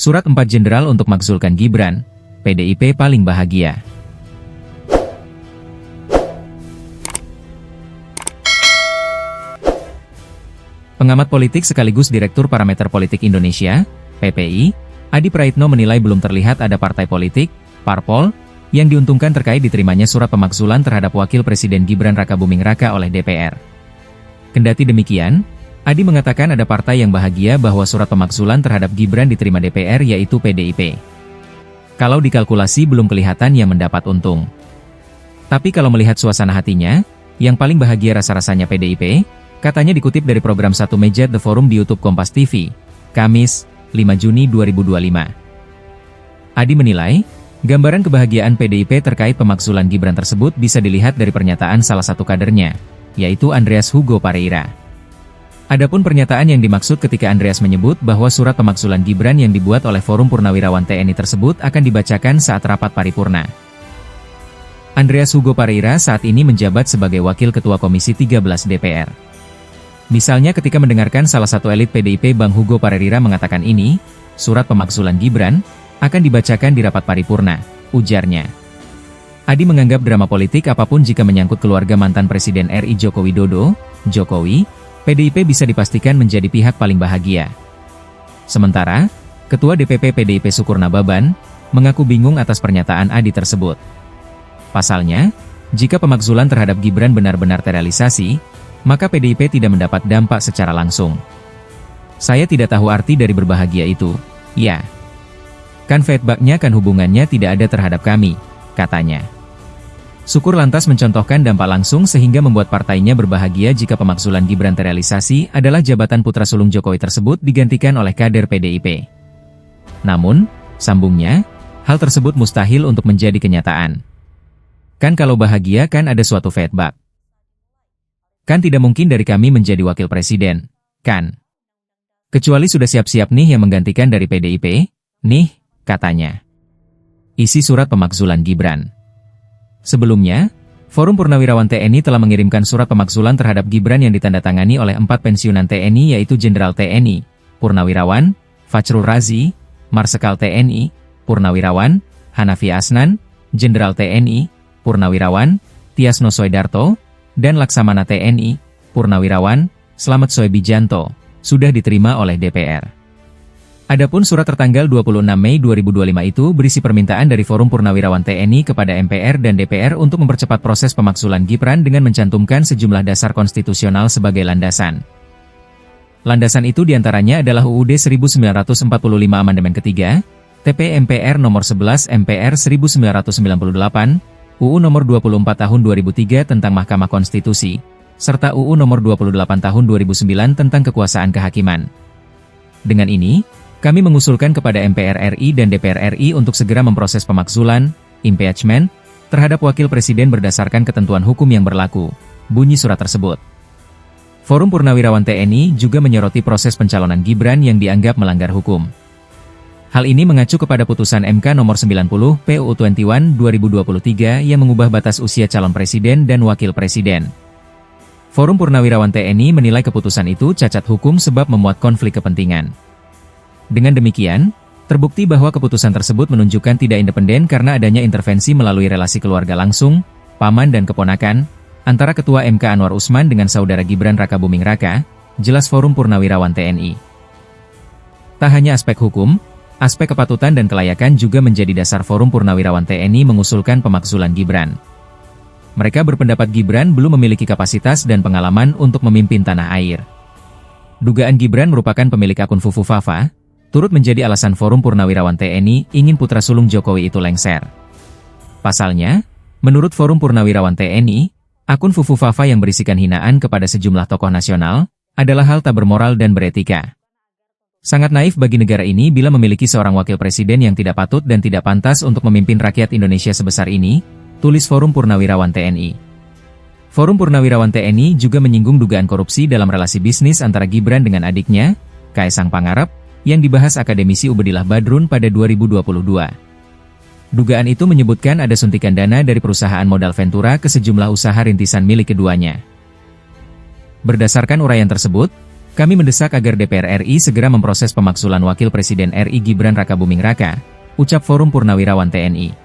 Surat 4 Jenderal untuk makzulkan Gibran, PDIP paling bahagia. Pengamat politik sekaligus Direktur Parameter Politik Indonesia, PPI, Adi Praitno menilai belum terlihat ada partai politik, parpol, yang diuntungkan terkait diterimanya surat pemakzulan terhadap Wakil Presiden Gibran Rakabuming Raka oleh DPR. Kendati demikian, Adi mengatakan ada partai yang bahagia bahwa surat pemakzulan terhadap Gibran diterima DPR yaitu PDIP. Kalau dikalkulasi belum kelihatan yang mendapat untung. Tapi kalau melihat suasana hatinya, yang paling bahagia rasa-rasanya PDIP, katanya dikutip dari program Satu Meja The Forum di YouTube Kompas TV, Kamis, 5 Juni 2025. Adi menilai, gambaran kebahagiaan PDIP terkait pemakzulan Gibran tersebut bisa dilihat dari pernyataan salah satu kadernya, yaitu Andreas Hugo Pareira. Adapun pernyataan yang dimaksud ketika Andreas menyebut bahwa surat pemakzulan Gibran yang dibuat oleh Forum Purnawirawan TNI tersebut akan dibacakan saat rapat paripurna. Andreas Hugo Pareira saat ini menjabat sebagai Wakil Ketua Komisi 13 DPR. Misalnya ketika mendengarkan salah satu elit PDIP Bang Hugo Pareira mengatakan ini, surat pemakzulan Gibran, akan dibacakan di rapat paripurna, ujarnya. Adi menganggap drama politik apapun jika menyangkut keluarga mantan Presiden RI Joko Widodo, Jokowi, PDIP bisa dipastikan menjadi pihak paling bahagia. Sementara, Ketua DPP PDIP Sukur Nababan, mengaku bingung atas pernyataan Adi tersebut. Pasalnya, jika pemakzulan terhadap Gibran benar-benar terrealisasi, maka PDIP tidak mendapat dampak secara langsung. Saya tidak tahu arti dari berbahagia itu, ya. Kan feedbacknya kan hubungannya tidak ada terhadap kami, katanya. Sukur lantas mencontohkan dampak langsung sehingga membuat partainya berbahagia jika pemakzulan Gibran terrealisasi adalah jabatan putra sulung Jokowi tersebut digantikan oleh kader PDIP. Namun, sambungnya, hal tersebut mustahil untuk menjadi kenyataan. Kan kalau bahagia kan ada suatu feedback. Kan tidak mungkin dari kami menjadi wakil presiden, kan? Kecuali sudah siap-siap nih yang menggantikan dari PDIP, nih, katanya. Isi surat pemakzulan Gibran. Sebelumnya, Forum Purnawirawan TNI telah mengirimkan surat pemakzulan terhadap Gibran yang ditandatangani oleh 4 pensiunan TNI yaitu Jenderal TNI, Purnawirawan, Fachrul Razi, Marsekal TNI, Purnawirawan, Hanafi Asnan, Jenderal TNI, Purnawirawan, Tiasno Soedarto, dan Laksamana TNI, Purnawirawan, Slamet Soebijanto, sudah diterima oleh DPR. Adapun surat tertanggal 26 Mei 2025 itu berisi permintaan dari Forum Purnawirawan TNI kepada MPR dan DPR untuk mempercepat proses pemakzulan Gibran dengan mencantumkan sejumlah dasar konstitusional sebagai landasan. Landasan itu diantaranya adalah UUD 1945 Amandemen Ketiga, TP MPR Nomor 11 MPR 1998, UU Nomor 24 Tahun 2003 tentang Mahkamah Konstitusi, serta UU Nomor 28 Tahun 2009 tentang Kekuasaan Kehakiman. Dengan ini, kami mengusulkan kepada MPR RI dan DPR RI untuk segera memproses pemakzulan, impeachment, terhadap Wakil Presiden berdasarkan ketentuan hukum yang berlaku, bunyi surat tersebut. Forum Purnawirawan TNI juga menyoroti proses pencalonan Gibran yang dianggap melanggar hukum. Hal ini mengacu kepada putusan MK nomor 90 PUU 21 2023 yang mengubah batas usia calon presiden dan wakil presiden. Forum Purnawirawan TNI menilai keputusan itu cacat hukum sebab memuat konflik kepentingan. Dengan demikian, terbukti bahwa keputusan tersebut menunjukkan tidak independen karena adanya intervensi melalui relasi keluarga langsung, paman dan keponakan, antara Ketua MK Anwar Usman dengan saudara Gibran Rakabuming Raka, jelas Forum Purnawirawan TNI. Tak hanya aspek hukum, aspek kepatutan dan kelayakan juga menjadi dasar Forum Purnawirawan TNI mengusulkan pemakzulan Gibran. Mereka berpendapat Gibran belum memiliki kapasitas dan pengalaman untuk memimpin tanah air. Dugaan Gibran merupakan pemilik akun Fufu Fafa, turut menjadi alasan Forum Purnawirawan TNI ingin putra sulung Jokowi itu lengser. Pasalnya, menurut Forum Purnawirawan TNI, akun Fufu Fafa yang berisikan hinaan kepada sejumlah tokoh nasional, adalah hal tak bermoral dan beretika. Sangat naif bagi negara ini bila memiliki seorang wakil presiden yang tidak patut dan tidak pantas untuk memimpin rakyat Indonesia sebesar ini, tulis Forum Purnawirawan TNI. Forum Purnawirawan TNI juga menyinggung dugaan korupsi dalam relasi bisnis antara Gibran dengan adiknya, Kaesang Pangarep, yang dibahas akademisi Ubedillah Badrun pada 2022. Dugaan itu menyebutkan ada suntikan dana dari perusahaan modal Ventura ke sejumlah usaha rintisan milik keduanya. Berdasarkan uraian tersebut, Kami mendesak agar DPR RI segera memproses pemakzulan Wakil Presiden RI Gibran Rakabuming Raka, ucap Forum Purnawirawan TNI.